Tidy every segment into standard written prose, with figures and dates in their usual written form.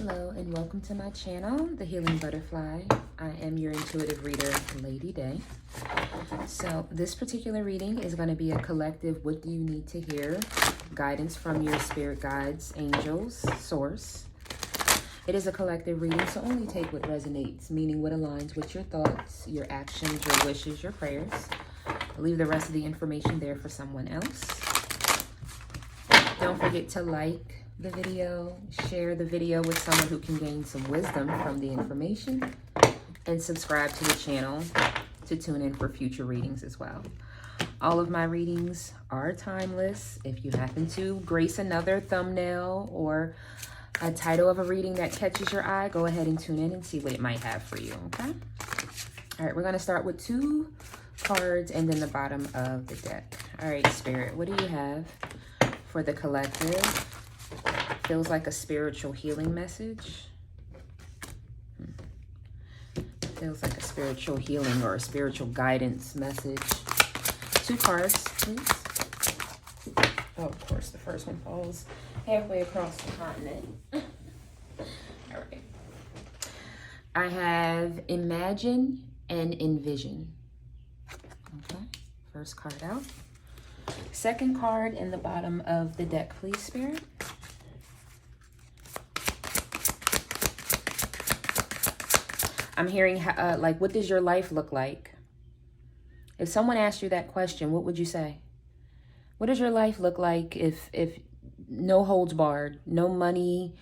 Hello and welcome to my channel, The Healing Butterfly. I am your intuitive reader, Lady Day. So this particular reading is going to be a collective what do you need to hear, guidance from your spirit guides, angels, source. It is a collective reading, so only take what resonates, meaning what aligns with your thoughts, your actions, your wishes, your prayers. Leave the rest of the information there for someone else. Don't forget to like the video, share the video with someone who can gain some wisdom from the information, and subscribe to the channel to tune in for future readings as well. All of my readings are timeless. If you happen to grace another thumbnail or a title of a reading that catches your eye, go ahead and tune in and see what it might have for you, okay? All right, we're going to start with 2 cards and then the bottom of the deck. All right, Spirit, what do you have for the collective? Feels like a spiritual healing message. Feels like a spiritual healing or a spiritual guidance message. 2 cards, please. Oh, of course, the first one falls halfway across the continent. All right. I have Imagine and Envision. Okay, first card out. Second card in the bottom of the deck, please, Spirit. I'm hearing, like, what does your life look like? If someone asked you that question, what would you say? What does your life look like if no holds barred, no money,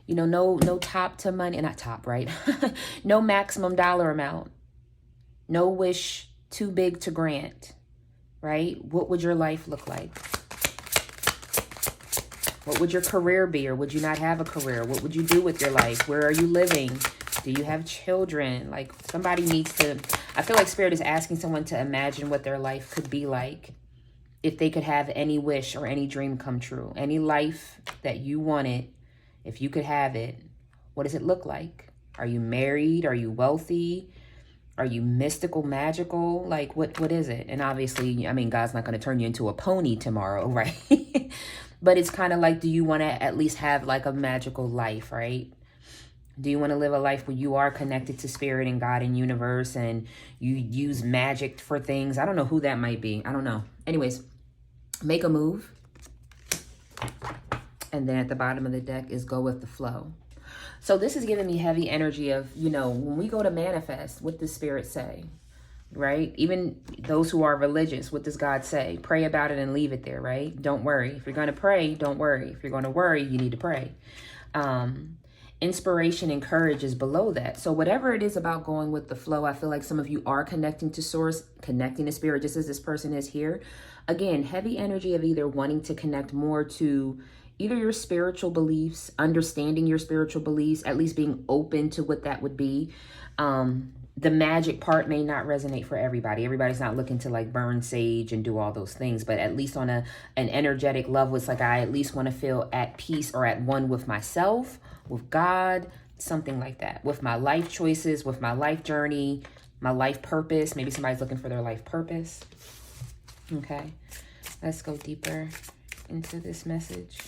you know, no top to money, not top, right? No maximum dollar amount, no wish too big to grant, right? What would your life look like? What would your career be, or would you not have a career? What would you do with your life? Where are you living? Do you have children? Like, somebody needs to, I feel like Spirit is asking someone to imagine what their life could be like if they could have any wish or any dream come true. Any life that you wanted, if you could have it, what does it look like? Are you married? Are you wealthy? Are you mystical, magical? Like, what is it? And obviously, I mean, God's not going to turn you into a pony tomorrow, right? But it's kind of like, do you want to at least have like a magical life, right? Do you want to live a life where you are connected to spirit and God and universe and you use magic for things? I don't know who that might be. I don't know. Anyways, make a move. And then at the bottom of the deck is go with the flow. So this is giving me heavy energy of, you know, when we go to manifest, what does Spirit say? Right? Even those who are religious, what does God say? Pray about it and leave it there, right? Don't worry. If you're going to pray, don't worry. If you're going to worry, you need to pray. Inspiration and courage is below that. So whatever it is about going with the flow, I feel like some of you are connecting to source, connecting to spirit, just as this person is here. Again, heavy energy of either wanting to connect more to either your spiritual beliefs, understanding your spiritual beliefs, at least being open to what that would be. The magic part may not resonate for everybody. Everybody's not looking to like burn sage and do all those things, but at least on an energetic level, it's like I at least want to feel at peace or at one with myself, with God, something like that, with my life choices, with my life journey, my life purpose. Maybe somebody's looking for their life purpose. Okay, let's go deeper into this message.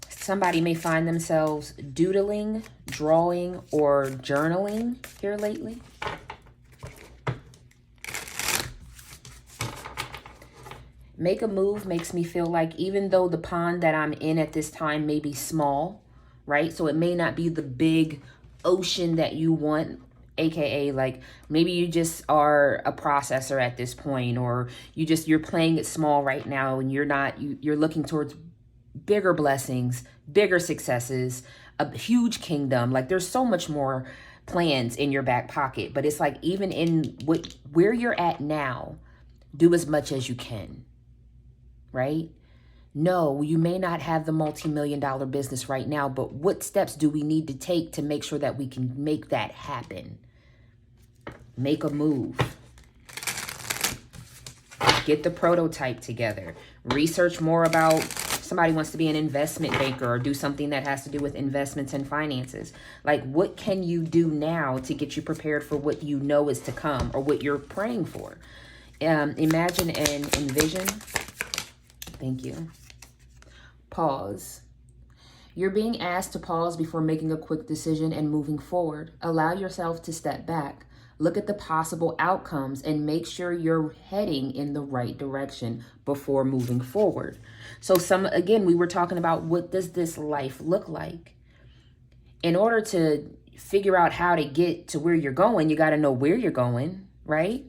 Somebody may find themselves doodling, drawing, or journaling here lately. Make a move makes me feel like even though the pond that I'm in at this time may be small, right? So it may not be the big ocean that you want, aka like maybe you just are a processor at this point, or you're playing it small right now and you're looking towards bigger blessings, bigger successes, a huge kingdom. Like there's so much more plans in your back pocket, but it's like even in where you're at now, do as much as you can. Right? No, you may not have the multi-million-dollar business right now, but what steps do we need to take to make sure that we can make that happen? Make a move. Get the prototype together. Research more about, somebody wants to be an investment banker or do something that has to do with investments and finances. Like, what can you do now to get you prepared for what you know is to come or what you're praying for? Imagine and envision. Thank you. Pause. You're being asked to pause before making a quick decision and moving forward. Allow yourself to step back. Look at the possible outcomes and make sure you're heading in the right direction before moving forward. So again, we were talking about, what does this life look like? In order to figure out how to get to where you're going, you got to know where you're going, right?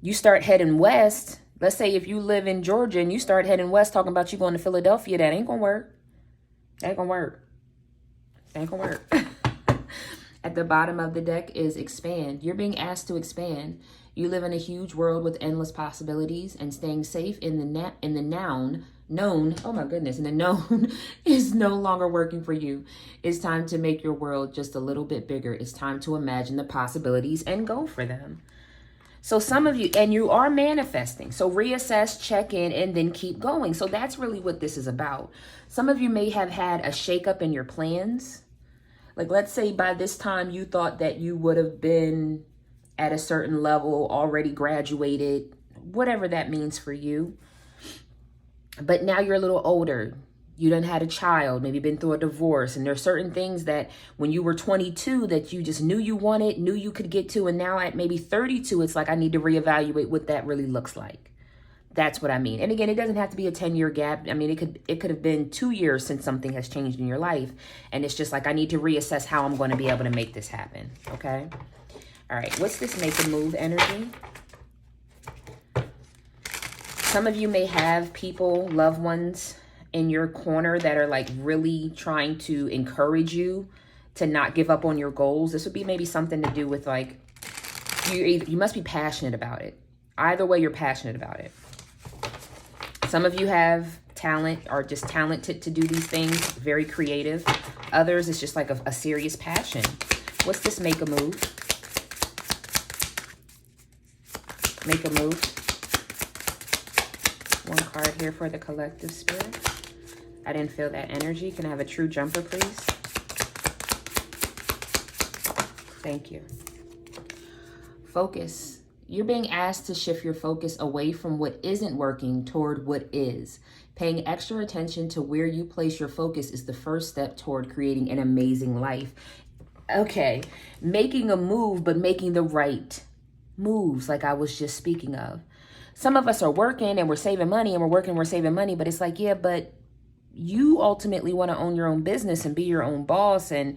You start heading west. Let's say if you live in Georgia and you start heading west talking about you going to Philadelphia, that ain't going to work. That ain't going to work. That ain't going to work. At the bottom of the deck is expand. You're being asked to expand. You live in a huge world with endless possibilities, and staying safe in the known is no longer working for you. It's time to make your world just a little bit bigger. It's time to imagine the possibilities and go for them. So some of you, and you are manifesting. So reassess, check in, and then keep going. So that's really what this is about. Some of you may have had a shakeup in your plans. Like, let's say by this time you thought that you would have been at a certain level, already graduated, whatever that means for you. But now you're a little older. You done had a child, maybe been through a divorce. And there's certain things that when you were 22 that you just knew you wanted, knew you could get to. And now at maybe 32, it's like, I need to reevaluate what that really looks like. That's what I mean. And again, it doesn't have to be a 10-year gap. I mean, it could have been 2 years since something has changed in your life. And it's just like, I need to reassess how I'm going to be able to make this happen. Okay. All right. What's this make a move energy? Some of you may have people, loved ones in your corner that are like really trying to encourage you to not give up on your goals. This would be maybe something to do with like, you must be passionate about it. Either way, you're passionate about it. Some of you have talent, are just talented to do these things, very creative. Others, it's just like a serious passion. What's this make a move? Make a move. One card here for the collective spirit. I didn't feel that energy. Can I have a true jumper, please? Thank you. Focus. You're being asked to shift your focus away from what isn't working toward what is. Paying extra attention to where you place your focus is the first step toward creating an amazing life. Okay, making a move, but making the right moves, like I was just speaking of. Some of us are working and we're saving money, and we're working, we're saving money, but it's like, yeah, but you ultimately want to own your own business and be your own boss and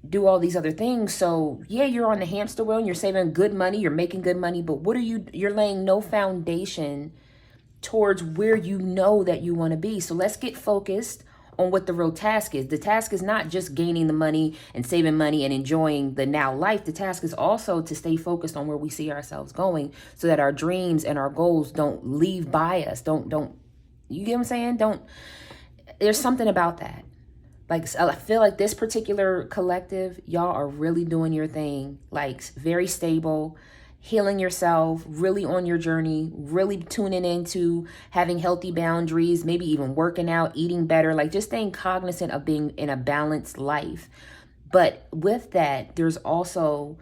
do all these other things. So yeah, you're on the hamster wheel and you're saving good money, you're making good money, but what are you're laying no foundation towards where you know that you want to be. So let's get focused on what the real task is. The task is not just gaining the money and saving money and enjoying the now life. The task is also to stay focused on where we see ourselves going, so that our dreams and our goals don't leave by us. Don't, you get what I'm saying? There's something about that. Like, I feel like this particular collective, y'all are really doing your thing, like very stable, healing yourself, really on your journey, really tuning into having healthy boundaries, maybe even working out, eating better, like just staying cognizant of being in a balanced life. But with that, there's also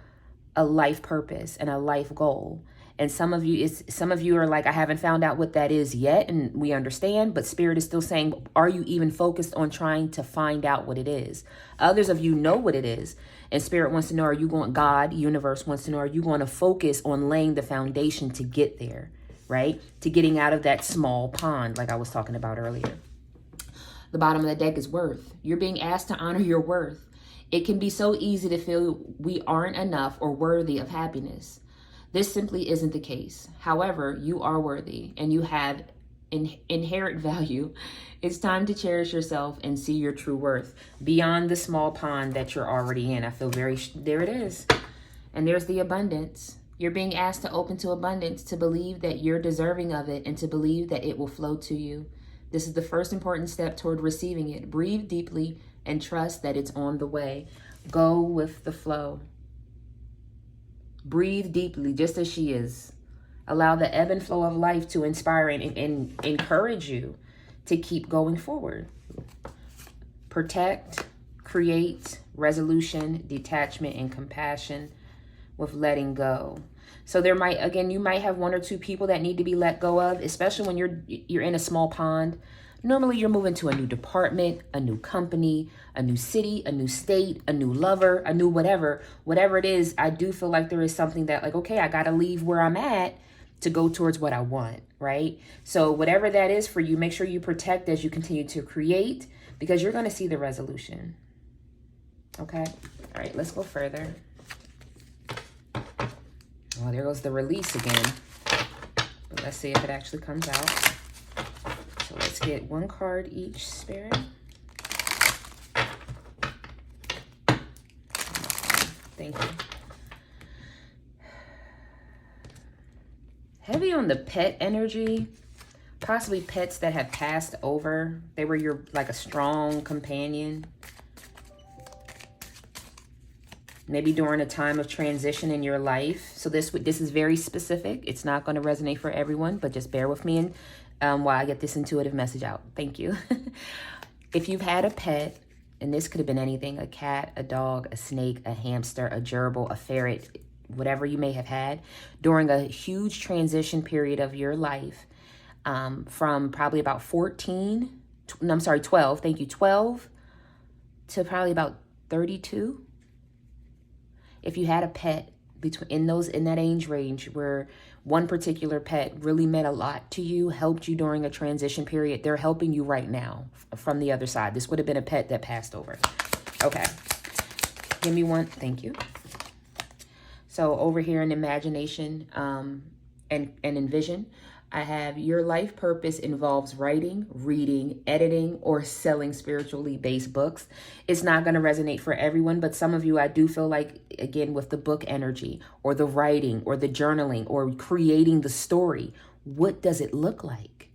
a life purpose and a life goal. And some of you are like, I haven't found out what that is yet. And we understand, but Spirit is still saying, are you even focused on trying to find out what it is? Others of you know what it is. And Spirit wants to know, God, universe wants to know, are you going to focus on laying the foundation to get there, right? To getting out of that small pond, like I was talking about earlier. The bottom of the deck is worth. You're being asked to honor your worth. It can be so easy to feel we aren't enough or worthy of happiness. This simply isn't the case. However, you are worthy and you have inherent value. It's time to cherish yourself and see your true worth beyond the small pond that you're already in. I feel there it is. And there's the abundance. You're being asked to open to abundance, to believe that you're deserving of it, and to believe that it will flow to you. This is the first important step toward receiving it. Breathe deeply and trust that it's on the way. Go with the flow. Breathe deeply, just as she is. Allow the ebb and flow of life to inspire and encourage you to keep going forward. Protect, create, resolution, detachment, and compassion with letting go. So you might have one or two people that need to be let go of, especially when you're in a small pond. Normally you're moving to a new department, a new company, a new city, a new state, a new lover, a new whatever it is. I do feel like there is something that like, okay, I got to leave where I'm at to go towards what I want, right? So whatever that is for you, make sure you protect as you continue to create, because you're going to see the resolution. Okay. All right, let's go further. Oh, there goes the release again. But let's see if it actually comes out. So let's get one card each, Spirit. Thank you. Heavy on the pet energy. Possibly pets that have passed over. They were your, like a strong companion. Maybe during a time of transition in your life. So this is very specific. It's not going to resonate for everyone, but just bear with me and while I get this intuitive message out. Thank you. If you've had a pet, and this could have been anything, a cat, a dog, a snake, a hamster, a gerbil, a ferret, whatever you may have had, during a huge transition period of your life, from probably about 12, thank you, 12 to probably about 32. If you had a pet in that age range where one particular pet really meant a lot to you, helped you during a transition period, they're helping you right now from the other side. This would have been a pet that passed over. Okay. Give me one. Thank you. So over here in imagination and envision, I have your life purpose involves writing, reading, editing, or selling spiritually based books. It's not going to resonate for everyone, but some of you, I do feel like, again, with the book energy or the writing or the journaling or creating the story, what does it look like?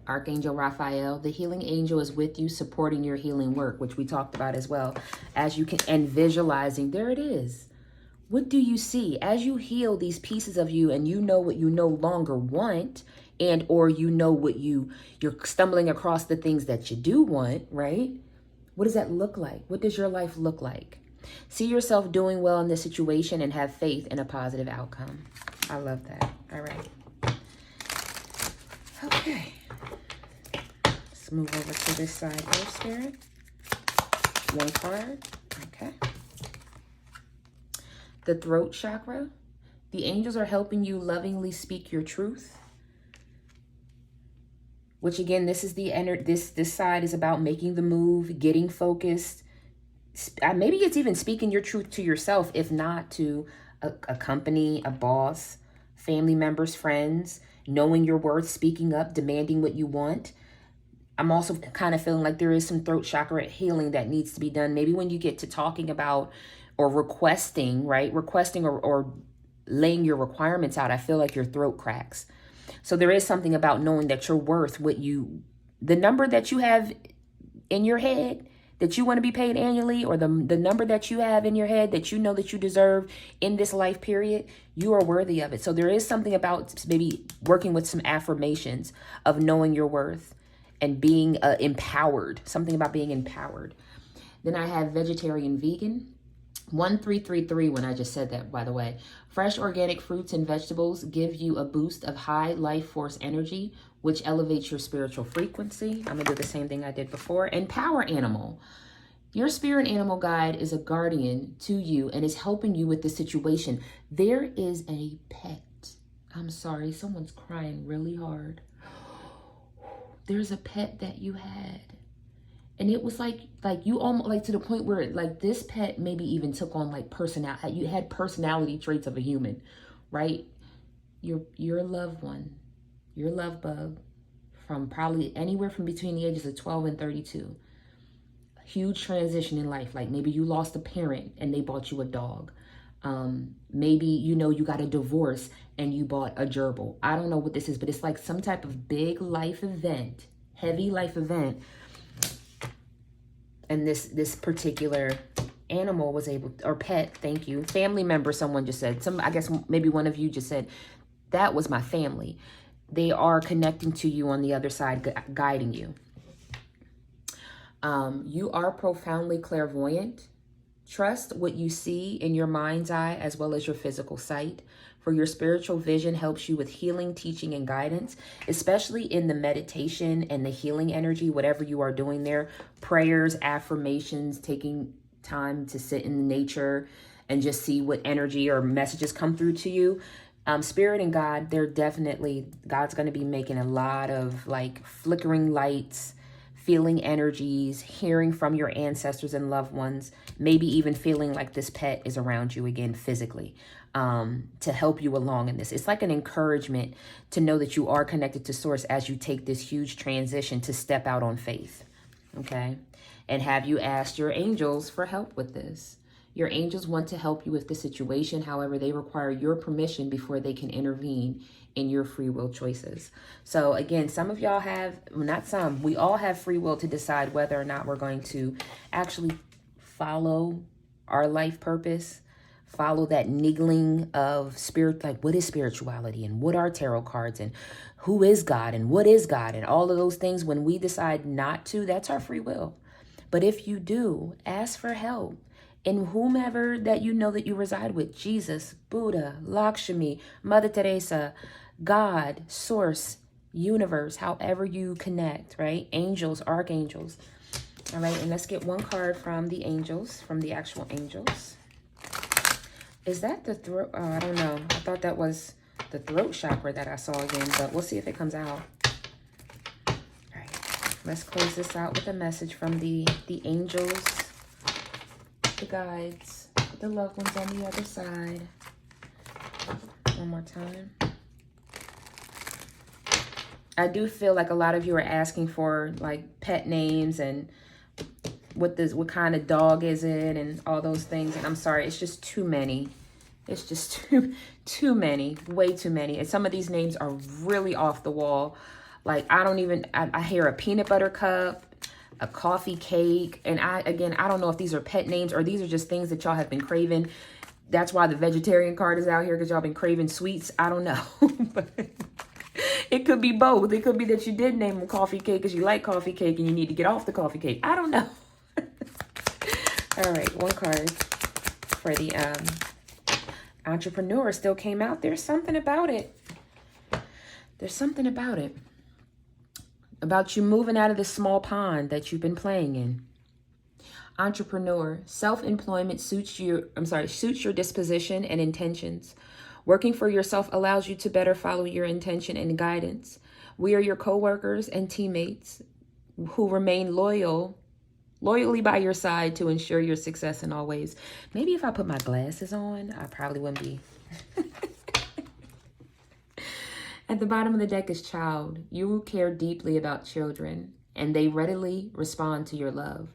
Archangel Raphael, the healing angel, is with you, supporting your healing work, which we talked about as well. As you can, and visualizing, there it is. What do you see as you heal these pieces of you, and you know what you no longer want, and or you know what you're stumbling across the things that you do want, right? What does that look like? What does your life look like? See yourself doing well in this situation and have faith in a positive outcome. I love that. All right. Okay. Let's move over to this side here, Spirit. One card. Okay. The throat chakra. The angels are helping you lovingly speak your truth. Which again, this is this side is about making the move, getting focused. Maybe it's even speaking your truth to yourself, if not to a company, a boss, family members, friends, knowing your worth, speaking up, demanding what you want. I'm also kind of feeling like there is some throat chakra healing that needs to be done. Maybe when you get to talking about or requesting, right? Requesting or laying your requirements out, I feel like your throat cracks. So there is something about knowing that you're worth the number that you have in your head that you want to be paid annually, or the number that you have in your head that you know that you deserve in this life period, you are worthy of it. So there is something about maybe working with some affirmations of knowing your worth and being empowered, something about being empowered. Then I have vegetarian, vegan. 1333 when I just said that, by the way. Fresh organic fruits and vegetables give you a boost of high life force energy, which elevates your spiritual frequency. I'm going to do the same thing I did before. And power animal. Your spirit animal guide is a guardian to you and is helping you with the situation. There is a pet. I'm sorry, someone's crying really hard. There's a pet that you had. And it was like you almost like to the point where like this pet maybe even took on like personality. You had personality traits of a human, right? Your loved one, your love bug, from probably anywhere from between the ages of 12 and 32. Huge transition in life. Like maybe you lost a parent and they bought you a dog. Maybe, you got a divorce and you bought a gerbil. I don't know what this is, but it's like some type of big life event, heavy life event. And this particular animal was able, or pet, thank you, family member, someone just said, I guess maybe one of you just said, that was my family. They are connecting to you on the other side, guiding you. You are profoundly clairvoyant. Trust what you see in your mind's eye as well as your physical sight. for your spiritual vision helps you with healing, teaching, and guidance, especially in the meditation and the healing energy, whatever you are doing there, prayers, affirmations, taking time to sit in nature and just see what energy or messages come through to you. Spirit and God, God's going to be making a lot of like flickering lights, feeling energies, hearing from your ancestors and loved ones, maybe even feeling like this pet is around you again physically, to help you along in this. It's like an encouragement to know that you are connected to source as you take this huge transition to step out on faith. Okay. And have you asked your angels for help with this? Your angels want to help you with the situation. However, they require your permission before they can intervene in your free will choices. So again, some of y'all have, well, not some, we all have free will to decide whether or not we're going to actually follow our life purpose, follow that niggling of spirit, like what is spirituality and what are tarot cards and who is God and what is God and all of those things. When we decide not to, that's our free will. But if you do, ask for help. In whomever that you know that you reside with, Jesus, Buddha, Lakshmi, Mother Teresa, God, Source, Universe, however you connect, right? Angels, archangels. All right, and let's get one card from the angels, from the actual angels. Is that the throat? Oh, I don't know. I thought that was the throat chakra that I saw again, but we'll see if it comes out. All right, let's close this out with a message from the angels, the guides, the loved ones on the other side. One more time. I do feel like a lot of you are asking for like pet names and what kind of dog is it and all those things. And I'm sorry, it's just too many. It's just too many, way too many. And some of these names are really off the wall. Like I hear a peanut butter cup, a coffee cake. And I don't know if these are pet names or these are just things that y'all have been craving. That's why the vegetarian card is out here, because y'all been craving sweets. I don't know. But it could be both. It could be that you did name them coffee cake because you like coffee cake and you need to get off the coffee cake. I don't know. All right, one card for the entrepreneur still came out. There's something about it. There's something about it. About you moving out of this small pond that you've been playing in. Entrepreneur, self-employment suits your disposition and intentions. Working for yourself allows you to better follow your intention and guidance. We are your co-workers and teammates who remain loyally by your side to ensure your success in all ways. Maybe if I put my glasses on, I probably wouldn't be. At the bottom of the deck is child. You care deeply about children, and they readily respond to your love.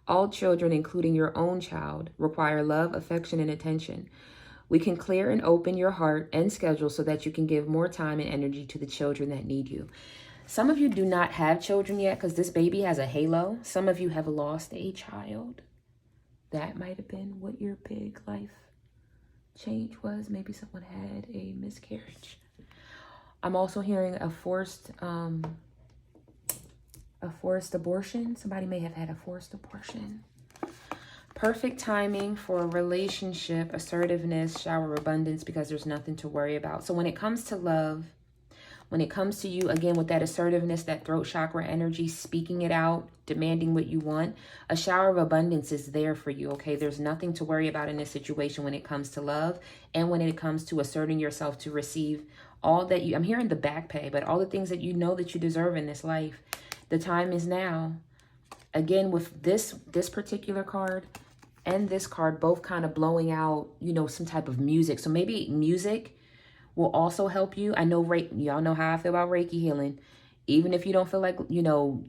All children, including your own child, require love, affection, and attention. We can clear and open your heart and schedule so that you can give more time and energy to the children that need you. Some of you do not have children yet because this baby has a halo. Some of you have lost a child. That might have been what your big life change was. Maybe someone had a miscarriage. I'm also hearing a forced abortion. Somebody may have had a forced abortion. Perfect timing for a relationship, assertiveness, shower abundance, because there's nothing to worry about. So when it comes to love, when it comes to you, again, with that assertiveness, that throat chakra energy, speaking it out, demanding what you want, a shower of abundance is there for you, okay? There's nothing to worry about in this situation when it comes to love and when it comes to asserting yourself to receive all that I'm hearing the back pay, but all the things that you know that you deserve in this life. The time is now. Again, with this particular card and this card both kind of blowing out, some type of music. So maybe music will also help you. I know y'all know how I feel about Reiki healing. Even if you don't feel like,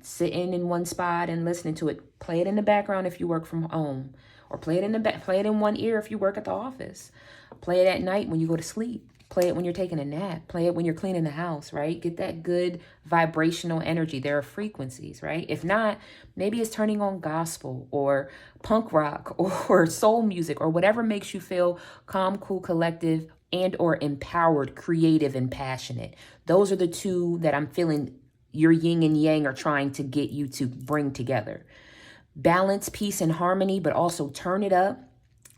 sitting in one spot and listening to it, play it in the background if you work from home, or play it in one ear if you work at the office. Play it at night when you go to sleep. Play it when you're taking a nap. Play it when you're cleaning the house, right? Get that good vibrational energy. There are frequencies, right? If not, maybe it's turning on gospel or punk rock or soul music or whatever makes you feel calm, cool, collective, and or empowered, creative, and passionate. Those are the two that I'm feeling your yin and yang are trying to get you to bring together. Balance, peace, and harmony, but also turn it up.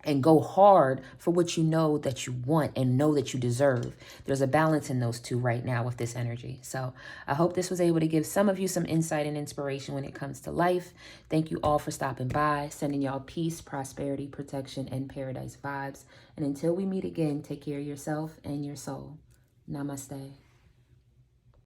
and go hard for what you know that you want and know that you deserve. There's a balance in those two right now with this energy. So I hope this was able to give some of you some insight and inspiration when it comes to life. Thank you all for stopping by, sending y'all peace, prosperity, protection, and paradise vibes. And until we meet again, take care of yourself and your soul. Namaste.